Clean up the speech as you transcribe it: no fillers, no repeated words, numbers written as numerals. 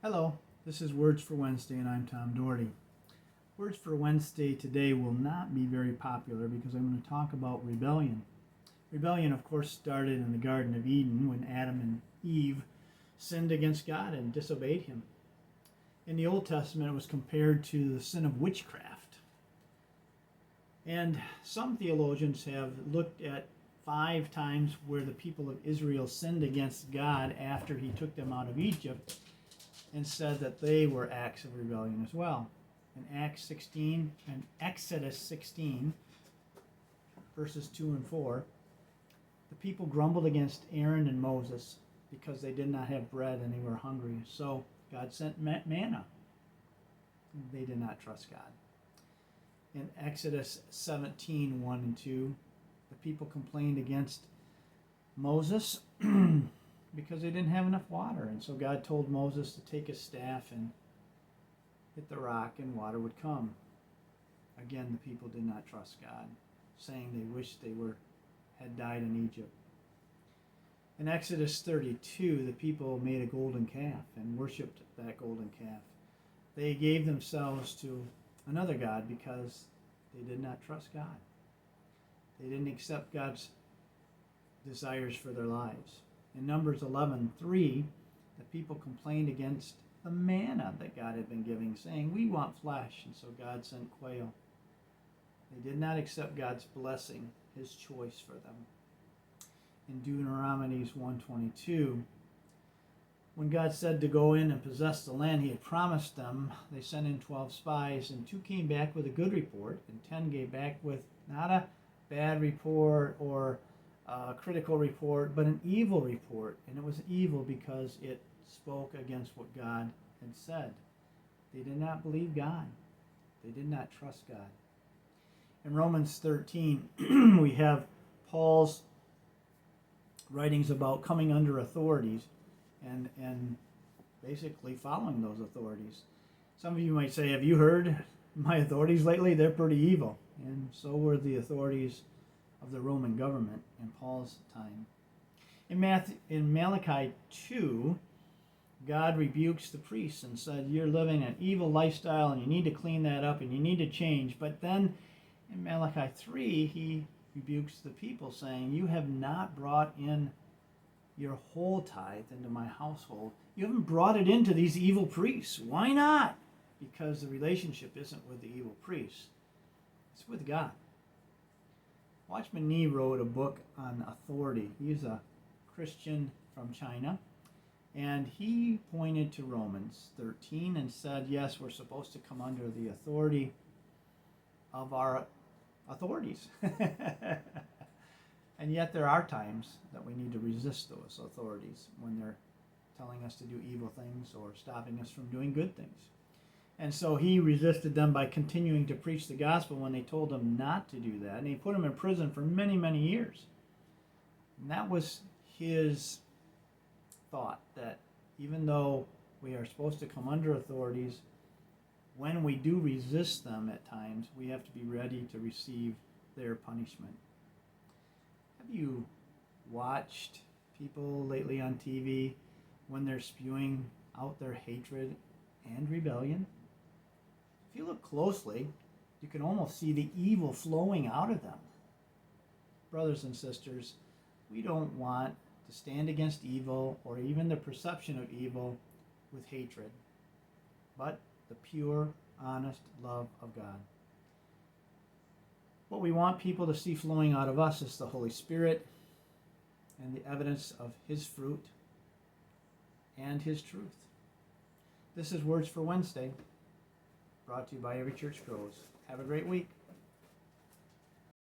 Hello, this is Words for Wednesday, and I'm Tom Doherty. Words for Wednesday today will not be very popular because I'm going to talk about rebellion. Rebellion, of course, started in the Garden of Eden when Adam and Eve sinned against God and disobeyed Him. In the Old Testament, it was compared to the sin of witchcraft. And some theologians have looked at 5 times where the people of Israel sinned against God after He took them out of Egypt, and said that they were acts of rebellion as well. In Exodus 16, verses 2 and 4, the people grumbled against Aaron and Moses because they did not have bread and they were hungry. So God sent manna. They did not trust God. In Exodus 17, 1 and 2, the people complained against Moses because they didn't have enough water. And so God told Moses to take his staff and hit the rock and water would come. Again, the people did not trust God, saying they wished they had died in Egypt. In Exodus 32, the people made a golden calf and worshipped that golden calf. They gave themselves to another god because they did not trust God. They didn't accept God's desires for their lives. In Numbers 11:3, the people complained against the manna that God had been giving, saying, "We want flesh," and so God sent quail. They did not accept God's blessing, His choice for them. In Deuteronomy 1:22, when God said to go in and possess the land He had promised them, they sent in 12 spies, and 2 came back with a good report, and 10 came back with not a bad report or a critical report, but an evil report. And it was evil because it spoke against what God had said. They did not believe God. They did not trust God. In Romans 13, we have Paul's writings about coming under authorities and basically following those authorities. Some of you might say, have you heard my authorities lately? They're pretty evil. And so were the authorities of the Roman government in Paul's time. In Malachi 2, God rebukes the priests and said, you're living an evil lifestyle and you need to clean that up and you need to change. But then in Malachi 3, He rebukes the people, saying, you have not brought in your whole tithe into my household. You haven't brought it into these evil priests. Why not? Because the relationship isn't with the evil priests. It's with God. Watchman Nee wrote a book on authority. He's a Christian from China, and he pointed to Romans 13 and said, yes, we're supposed to come under the authority of our authorities. And yet there are times that we need to resist those authorities when they're telling us to do evil things or stopping us from doing good things. And so he resisted them by continuing to preach the gospel when they told him not to do that. And he put him in prison for many, many years. And that was his thought, that even though we are supposed to come under authorities, when we do resist them at times, we have to be ready to receive their punishment. Have you watched people lately on TV when they're spewing out their hatred and rebellion? If you look closely, you can almost see the evil flowing out of them. Brothers and sisters, we don't want to stand against evil or even the perception of evil with hatred, but the pure, honest love of God. What we want people to see flowing out of us is the Holy Spirit and the evidence of His fruit and His truth. This is Words for Wednesday, brought to you by Every Church Grows. Have a great week.